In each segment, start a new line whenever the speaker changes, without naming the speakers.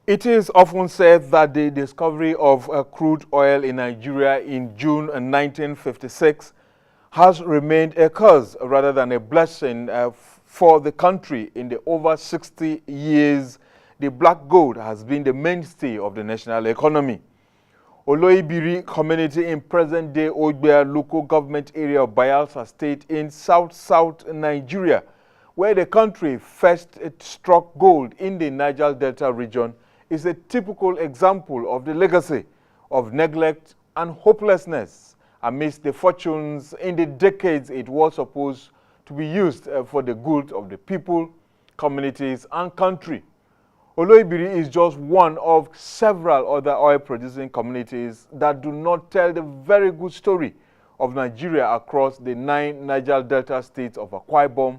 It is often said that the discovery of crude oil in Nigeria in June 1956 has remained a curse rather than a blessing for the country. In the over 60 years, the black gold has been the mainstay of the national economy. Oloibiri community in present-day Ogbea local government area of Bayelsa State in south-south Nigeria, where the country first struck gold in the Niger Delta region, is a typical example of the legacy of neglect and hopelessness amidst the fortunes in the decades it was supposed to be used for the good of the people, communities, and country. Oloibiri is just one of several other oil-producing communities that do not tell the very good story of Nigeria across the 9 Niger Delta states of Akwa Ibom,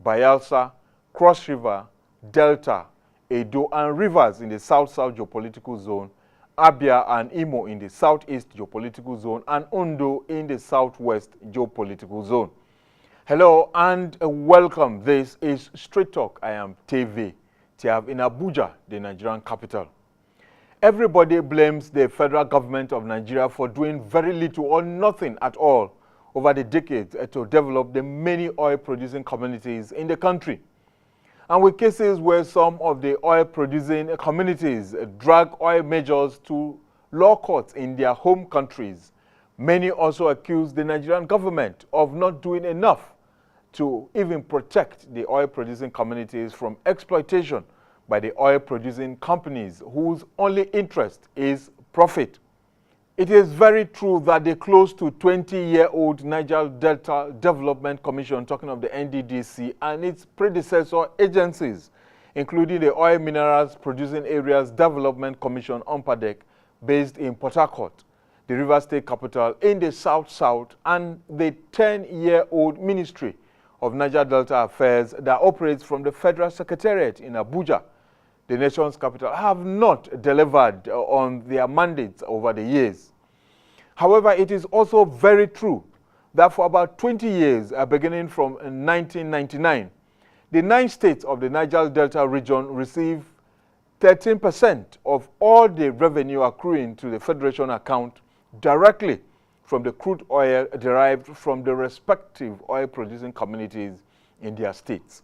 Bayelsa, Cross River, Delta, Edo, and Rivers in the south-south geopolitical zone, Abia and Imo in the southeast geopolitical zone, and Ondo in the southwest geopolitical zone. Hello and welcome. This is Straight Talk. I am TV Tiav in Abuja, the Nigerian capital. Everybody blames the federal government of Nigeria for doing very little or nothing at all over the decades to develop the many oil-producing communities in the country. And with cases where some of the oil-producing communities drag oil majors to law courts in their home countries, many also accuse the Nigerian government of not doing enough to even protect the oil-producing communities from exploitation by the oil-producing companies whose only interest is profit. It is very true that the close to 20-year-old Niger Delta Development Commission, talking of the NDDC, and its predecessor agencies, including the Oil Minerals Producing Areas Development Commission, OMPADEC, based in Port Harcourt, the River State capital in the south-south, and the 10-year-old Ministry of Niger Delta Affairs that operates from the Federal Secretariat in Abuja, the nation's capital, have not delivered on their mandates over the years. However, it is also very true that for about 20 years, beginning from 1999, the 9 states of the Niger Delta region receive 13% of all the revenue accruing to the Federation account directly from the crude oil derived from the respective oil-producing communities in their states.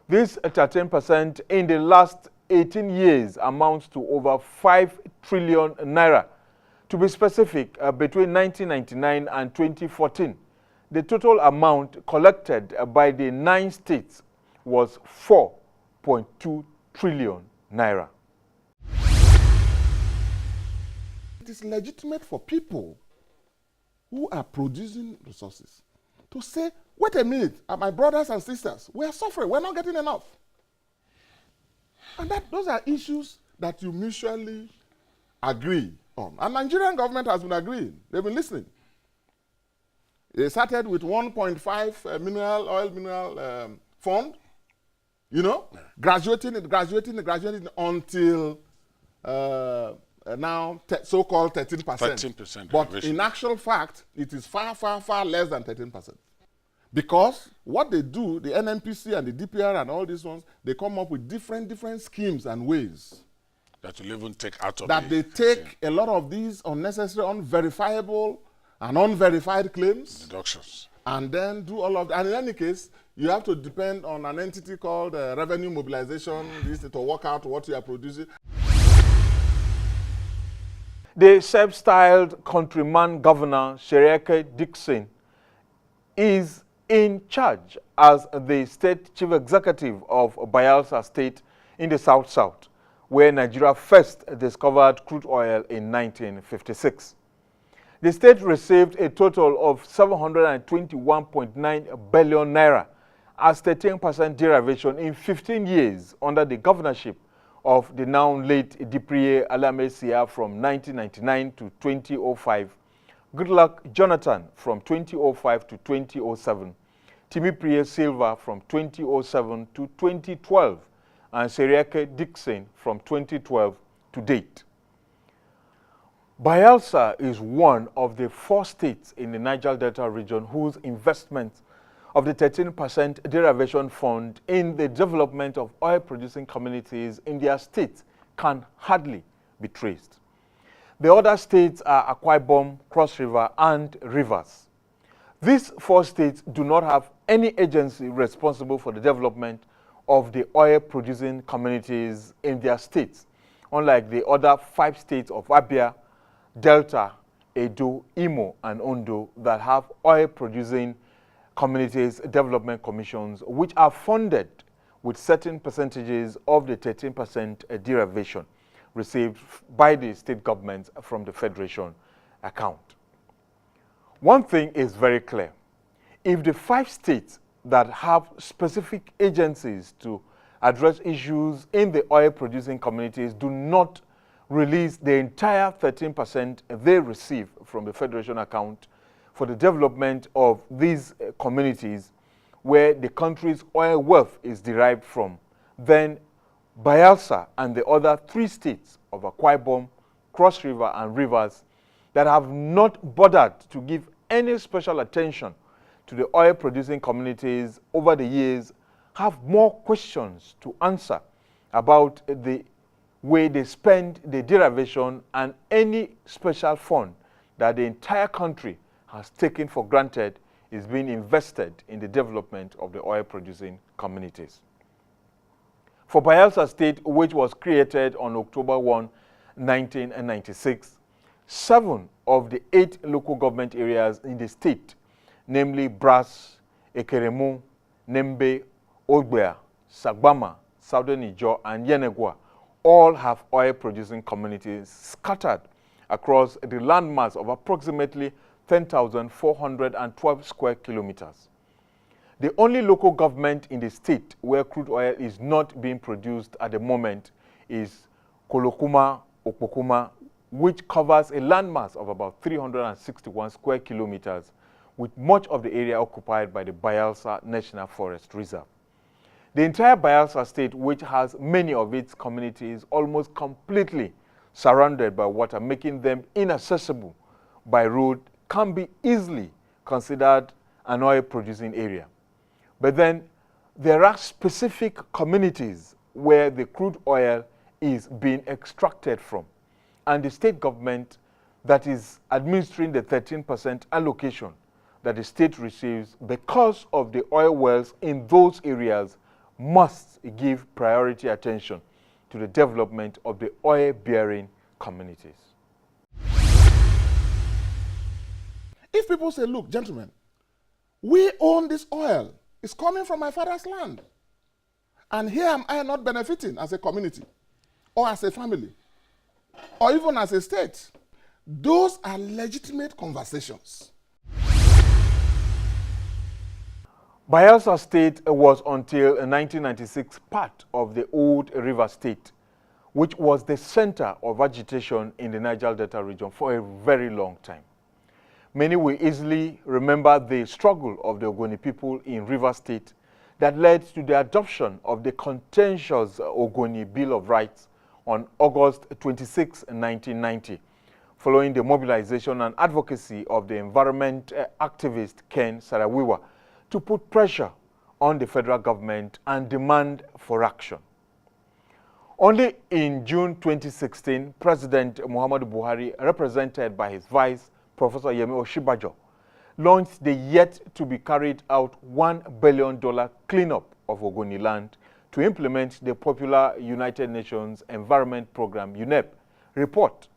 This 13% in the last 18 years amounts to over 5 trillion naira. To be specific, between 1999 and 2014, the total amount collected by the 9 states was 4.2 trillion naira.
It is legitimate for people who are producing resources to say, wait a minute, my brothers and sisters, we are suffering, we're not getting enough. And those are issues that you mutually agree on. And Nigerian government has been agreeing. They've been listening. They started with 1.5 oil mineral fund, graduating until now so-called 13%.
13%.
But in actual fact, it is far, far, far less than 13%. Because what they do, the NNPC and the DPR and all these ones, they come up with different schemes and ways.
That will even take out of
that they take a lot of these unnecessary, unverifiable, and unverified claims.
Deductions.
And then do all of that. And in any case, you have to depend on an entity called revenue mobilization, this to work out what you are producing.
The self-styled countryman governor, Seriake Dixon, is in charge as the state chief executive of Bayelsa State in the south-south, where Nigeria first discovered crude oil in 1956. The state received a total of 721.9 billion naira as 13% derivation in 15 years under the governorship of the now late Dipriye Alamesia from 1999 to 2005, Goodluck Jonathan from 2005 to 2007, Timipriye Silva from 2007 to 2012, and Seriake Dixon from 2012 to date. Bayelsa is one of the 4 states in the Niger Delta region whose investment of the 13% derivation fund in the development of oil-producing communities in their state can hardly be traced. The other states are Akwa Ibom, Cross River, and Rivers. These 4 states do not have any agency responsible for the development of the oil-producing communities in their states, unlike the other 5 states of Abia, Delta, Edo, Imo, and Ondo that have oil-producing communities development commissions, which are funded with certain percentages of the 13% derivation received by the state governments from the Federation account. One thing is very clear. If the 5 states that have specific agencies to address issues in the oil-producing communities do not release the entire 13% they receive from the Federation account for the development of these communities where the country's oil wealth is derived from, then Bayelsa and the other 3 states of Akwa Ibom, Cross River, and Rivers that have not bothered to give any special attention to the oil-producing communities over the years have more questions to answer about the way they spend the derivation and any special fund that the entire country has taken for granted is being invested in the development of the oil-producing communities. For Bayelsa State, which was created on October 1, 1996, 7 of the 8 local government areas in the state, namely Brass, Ekeremu, Nembe, Ogbea, Sagbama, Southern Niger, and Yenegua, all have oil-producing communities scattered across the landmass of approximately 10,412 square kilometers. The only local government in the state where crude oil is not being produced at the moment is Kolokuma, Okpokuma, which covers a landmass of about 361 square kilometers, with much of the area occupied by the Bayelsa National Forest Reserve. The entire Bayelsa State, which has many of its communities almost completely surrounded by water, making them inaccessible by road, can be easily considered an oil-producing area. But then there are specific communities where the crude oil is being extracted from, and the state government that is administering the 13% allocation that the state receives because of the oil wells in those areas must give priority attention to the development of the oil-bearing communities.
If people say, look, gentlemen, we own this oil, it's coming from my father's land, and here am I not benefiting as a community, or as a family, or even as a state, those are legitimate conversations.
Bayelsa State was until 1996 part of the old River State, which was the center of agitation in the Niger Delta region for a very long time. Many will easily remember the struggle of the Ogoni people in River State that led to the adoption of the contentious Ogoni Bill of Rights on August 26, 1990, following the mobilization and advocacy of the environment activist Ken Sarawiwa to put pressure on the federal government and demand for action. Only in June 2016, President Muhammadu Buhari, represented by his vice, Professor Yemi Oshibajo, launched the yet-to-be-carried-out $1 billion cleanup of Ogoni land to implement the popular United Nations Environment Program, UNEP, report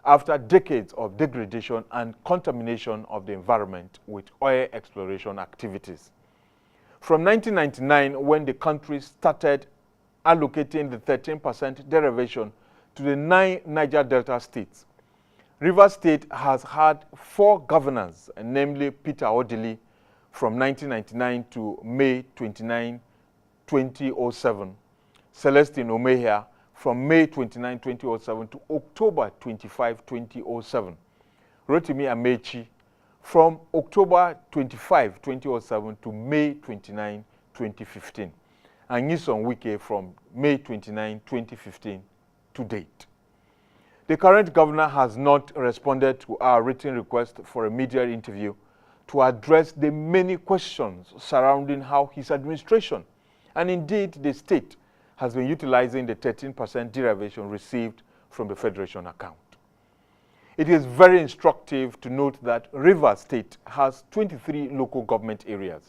after decades of degradation and contamination of the environment with oil exploration activities. From 1999, when the country started allocating the 13% derivation to the 9 Niger Delta states, Rivers State has had 4 governors, namely Peter Odili from 1999 to May 29, 2007, Celestine Omehia from May 29, 2007 to October 25, 2007, Rotimi Amechi from October 25, 2007 to May 29, 2015, and Nyesom Wike from May 29, 2015 to date. The current governor has not responded to our written request for a media interview to address the many questions surrounding how his administration, and indeed the state, has been utilizing the 13% derivation received from the Federation account. It is very instructive to note that Rivers State has 23 local government areas,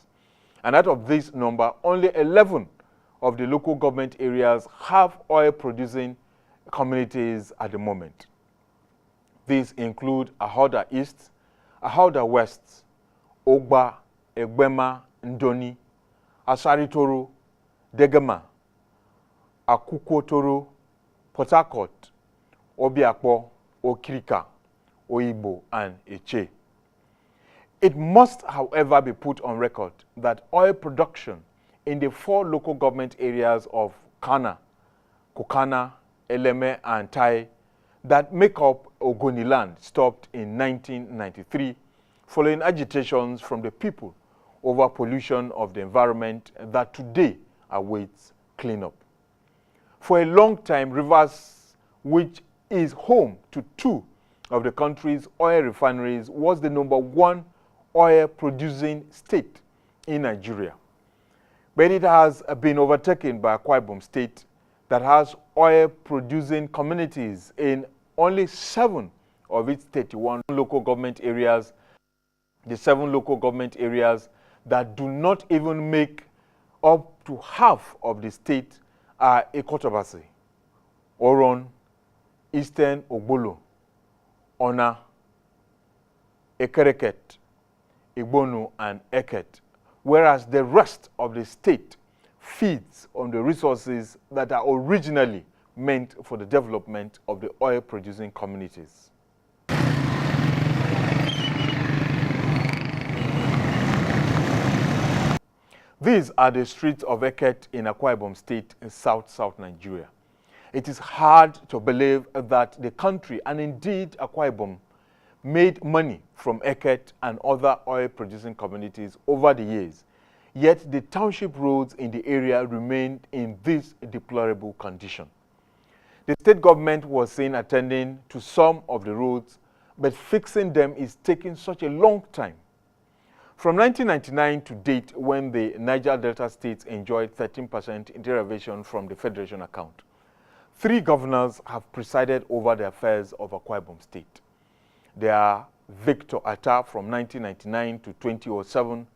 and out of this number, only 11 of the local government areas have oil-producing communities at the moment. These include Ahoda East, Ahoda West, Ogba, Egbema, Ndoni, Asaritoro, Degema, Akukotoro, Port Harcourt, Obiakpo, Okirika, Oyibo, and Eche. It must, however, be put on record that oil production in the 4 local government areas of Kana, Kokana, Eleme, and Tai that make up Ogoniland stopped in 1993 following agitations from the people over pollution of the environment that today awaits cleanup. For a long time, Rivers, which is home to 2 of the country's oil refineries, was the #1 oil-producing state in Nigeria. But it has been overtaken by Akwa Ibom State that has oil-producing communities in only 7 of its 31 local government areas. The 7 local government areas that do not even make up to half of the state are Ekotobasi, Oron, Eastern Ogbolo, Ona, Ekereket, Igbonu, and Eket, whereas the rest of the state feeds on the resources that are originally meant for the development of the oil-producing communities. These are the streets of Eket in Akwa Ibom State in South Nigeria. It is hard to believe that the country, and indeed Akwa Ibom, made money from Eket and other oil-producing communities over the years, yet the township roads in the area remained in this deplorable condition. The state government was seen attending to some of the roads, but fixing them is taking such a long time. From 1999 to date, when the Niger Delta states enjoyed 13% derivation from the Federation account, 3 governors have presided over the affairs of Akwa Ibom State. They are Victor Atta from 1999 to 2007,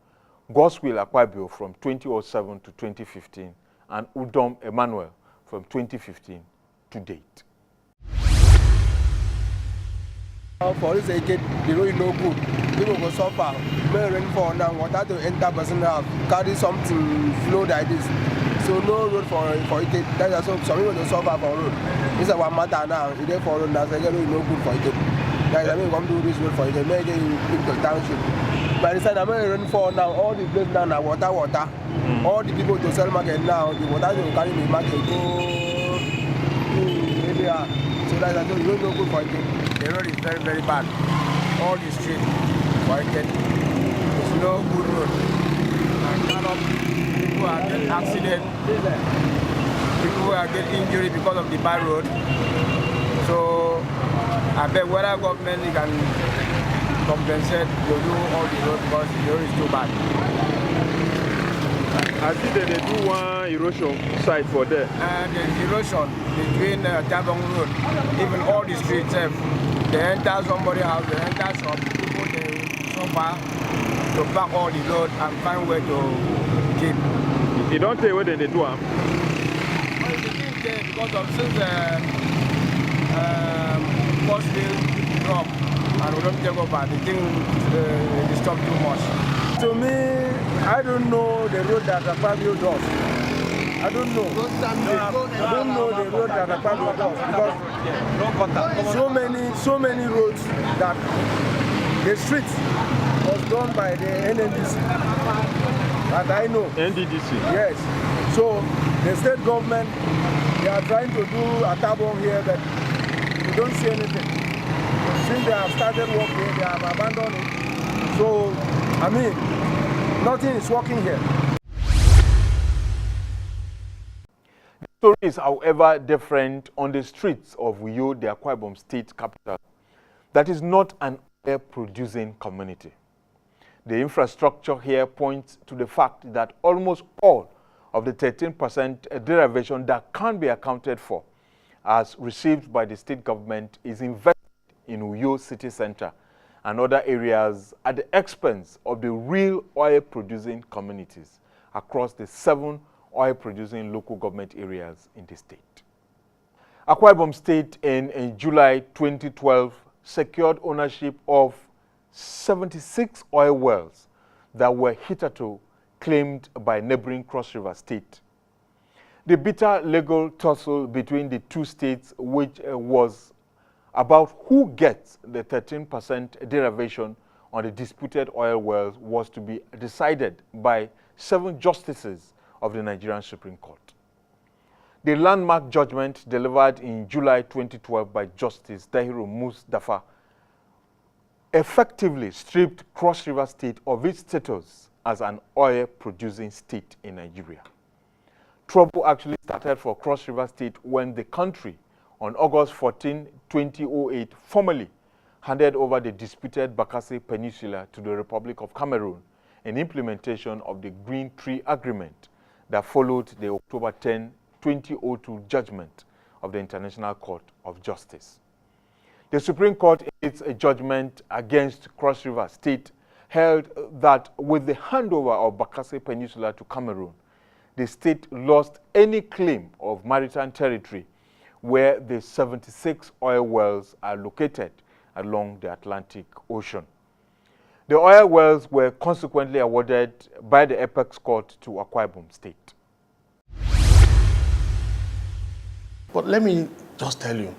Goswill Akpabio from 2007 to 2015, and Udom Emmanuel from 2015 to date.
For this again, the road is no good. People go suffer. When rainfall now, water to enter person have carry something flow like this. So no road for it. That's also some people don't suffer for road. This is one matter now. If they for road, that's again no good for it. Guys, I mean, come do this road for it. Maybe in the township. By the time when rainfall now, all the place now are water. All the people to sell market now, the water will carry the market go to area. So that's also no good for it. The road is very, very bad. All the street for it. It's no good road. And a lot of people are getting accident. People are getting injury because of the bad road. So I bet whether government can compensate to do all the road because the road is too bad.
I see that they do one erosion site for there.
And the erosion between Tabong Road, even all the streets, they enter somebody's house, they enter shop, people they suffer to pack all the road and find where to keep.
You don't tell whether they do them.
Well, the thing there because of since cost will drop and we don't take over, the thing is stop too much. To me, I don't know the road that Akpabio does. I don't know. I don't know the road that Akpabio does because so many roads that the streets was done by the NNDC. And I know.
NDDC.
Yes. So the state government, they are trying to do a tabon here, but we don't see anything. Since they have started working, they have abandoned it. So, I mean, nothing is working here.
The story is, however, different on the streets of Uyo, the Akwa Ibom state capital, that is not an oil-producing community. The infrastructure here points to the fact that almost all of the 13% derivation that can be accounted for as received by the state government is invested in Uyo City Center and other areas at the expense of the real oil-producing communities across the 7 oil-producing local government areas in the state. Akwa Ibom State in July 2012 secured ownership of 76 oil wells that were hitherto claimed by neighboring Cross River State. The bitter legal tussle between the two states, which was about who gets the 13% derivation on the disputed oil wells, was to be decided by 7 justices of the Nigerian Supreme Court. The landmark judgment delivered in July 2012 by Justice Dahiru Musdafa effectively stripped Cross River State of its status as an oil-producing state in Nigeria. Trouble actually started for Cross River State when the country, on August 14, 2008, formally handed over the disputed Bakassi Peninsula to the Republic of Cameroon in implementation of the Green Tree Agreement that followed the October 10, 2002 judgment of the International Court of Justice. The Supreme Court, in its judgment against Cross River State, held that with the handover of Bakassi Peninsula to Cameroon, the state lost any claim of maritime territory where the 76 oil wells are located along the Atlantic Ocean. The oil wells were consequently awarded by the Apex Court to Akwa Ibom State.
But let me just tell you,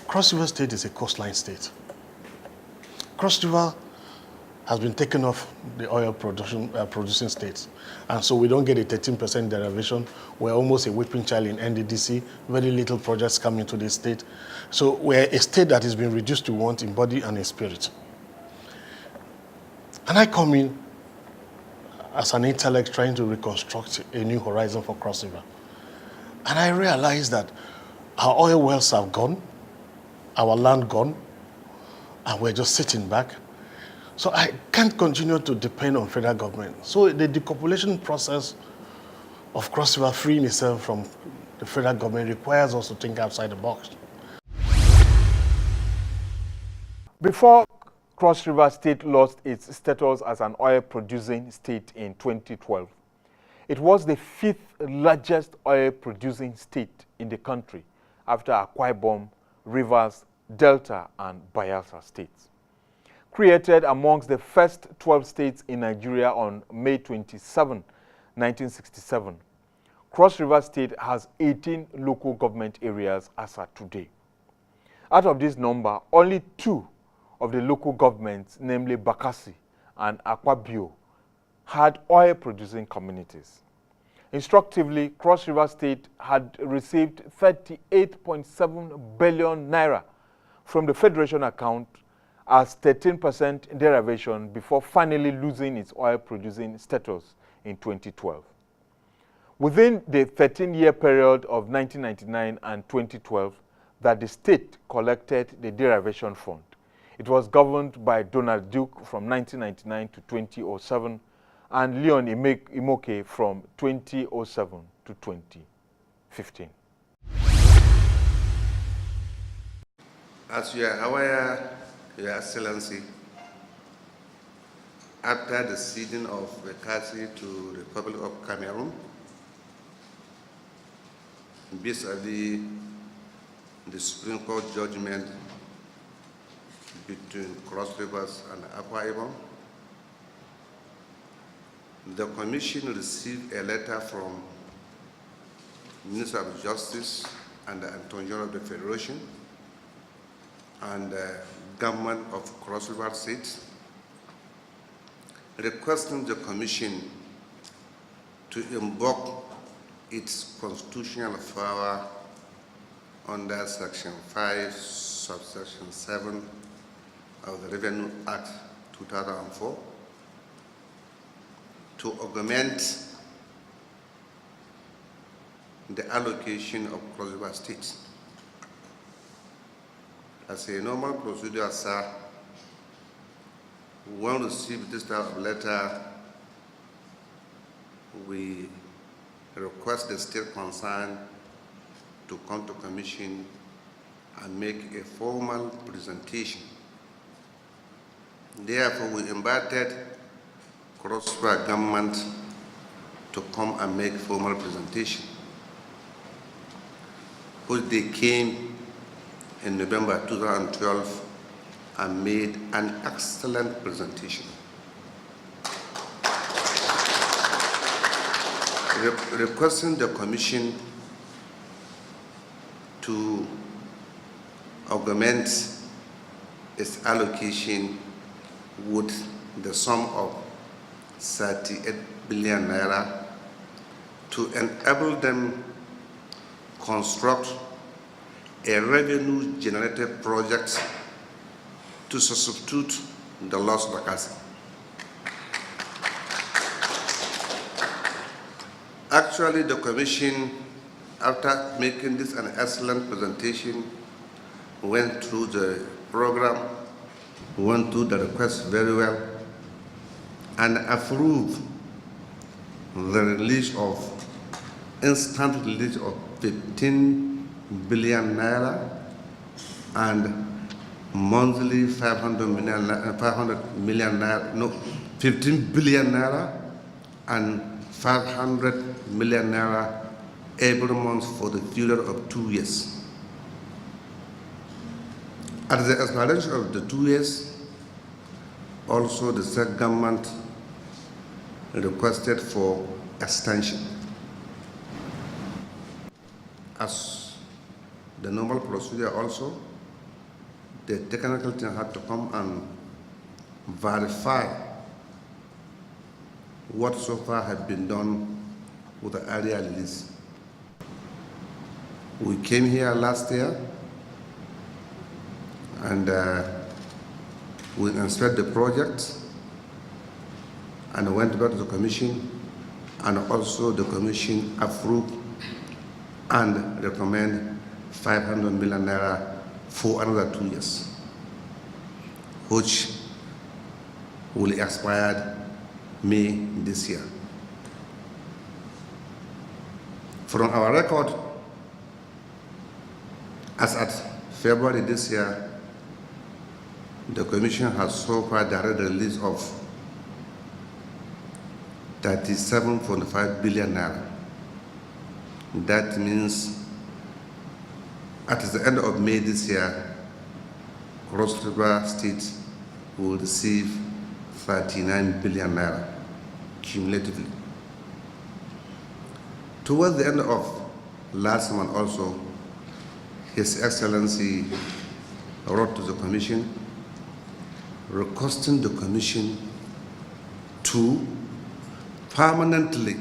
Cross River State is a coastline state. Cross River has been taken off the oil producing states. And so we don't get a 13% derivation. We're almost a whipping child in NDDC. Very little projects come into the state. So we're a state that has been reduced to want in body and in spirit. And I come in as an intellect trying to reconstruct a new horizon for Cross River. And I realized that our oil wells have gone, our land gone, and we're just sitting back. So I can't continue to depend on federal government. So the depopulation process of Cross River freeing itself from the federal government requires us to think outside the box.
Before Cross River State lost its status as an oil-producing state in 2012, it was the 5th largest oil-producing state in the country after Akwa Ibom, Rivers, Delta, and Bayelsa states. Created amongst the first 12 states in Nigeria on May 27, 1967, Cross River State has 18 local government areas as at today. Out of this number, only 2 of the local governments, namely Bakassi and Akwa, had oil-producing communities. Instructively, Cross River State had received 38.7 billion naira from the Federation account as 13% derivation before finally losing its oil-producing status in 2012. Within the 13-year period of 1999 and 2012 that the state collected the derivation fund, it was governed by Donald Duke from 1999 to 2007 and Leon Imoke from 2007 to 2015.
As you are aware, Your Excellency, after the ceding of Bakassi to the Republic of Cameroon, vis-a-vis the Supreme Court judgment between Cross Rivers and Akwa Ibom, the Commission received a letter from Minister of Justice and the Attorney General of the Federation and the Government of Cross River State requesting the Commission to invoke its constitutional power under Section 5, Subsection 7 of the Revenue Act 2004 to augment the allocation of Cross River State. As a normal procedure, sir, when we receive this type of letter, we request the state concerned to come to commission and make a formal presentation. Therefore, we invited Cross River government to come and make formal presentation, which they came in November 2012 and made an excellent presentation. Requesting the commission to augment its allocation with the sum of 38 billion naira to enable them construct a revenue-generated project to substitute the lost vacancy. Actually, the commission, after making this an excellent presentation, went through the program, went through the request very well, and approved the release of, instant release of 15 billion naira and monthly 500 million naira, no, 15 billion naira and 500 million naira every month for the period of 2 years. At the expiration of the 2 years, also the state government requested for extension. As the normal procedure also, the technical team had to come and verify what so far had been done with the area release. We came here last year and we inspected the project and went back to the commission, and also the commission approved and recommend 500 million naira for another 2 years, which will expire May this year. From our record, as at February this year, the Commission has so far direct release of 37.5 billion naira. That means at the end of May this year, Cross River State will receive 39 billion naira cumulatively. Towards the end of last month also, His Excellency wrote to the Commission requesting the Commission to permanently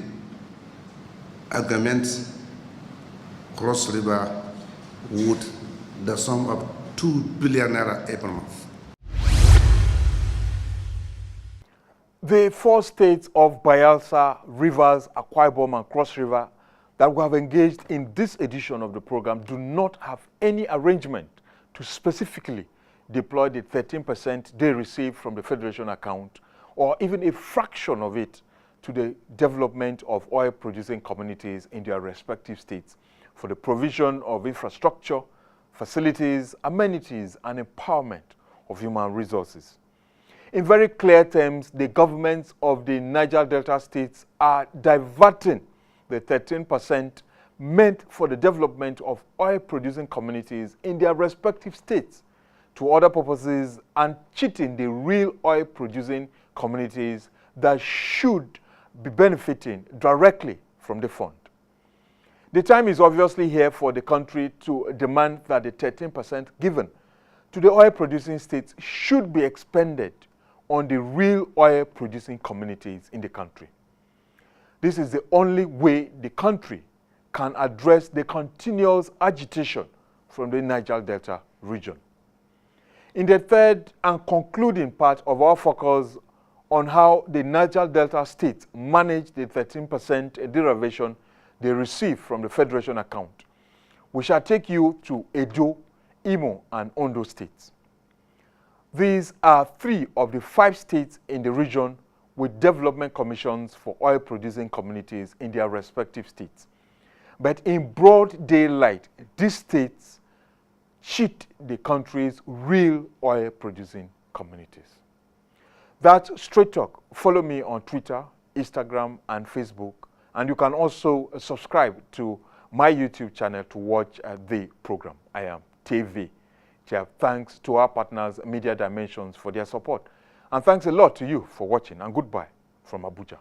augment Cross River with the sum of 2 billion naira every month.
The 4 states of Bayelsa, Rivers, Akwa Ibom, and Cross River that we have engaged in this edition of the program do not have any arrangement to specifically deploy the 13% they receive from the Federation account, or even a fraction of it, to the development of oil-producing communities in their respective states for the provision of infrastructure, facilities, amenities, and empowerment of human resources. In very clear terms, the governments of the Niger Delta states are diverting the 13% meant for the development of oil-producing communities in their respective states to other purposes and cheating the real oil-producing communities that should be benefiting directly from the fund. The time is obviously here for the country to demand that the 13% given to the oil-producing states should be expended on the real oil-producing communities in the country. This is the only way the country can address the continuous agitation from the Niger Delta region. In the third and concluding part of our focus on how the Niger Delta states manage the 13% derivation they receive from the Federation account, we shall take you to Edo, Imo, and Ondo states. These are 3 of the 5 states in the region with development commissions for oil-producing communities in their respective states. But in broad daylight, these states cheat the country's real oil-producing communities. That's Straight Talk. Follow me on Twitter, Instagram, and Facebook. And you can also subscribe to my YouTube channel to watch the program. I am TV. Thanks to our partners, Media Dimensions, for their support. And thanks a lot to you for watching. And goodbye from Abuja.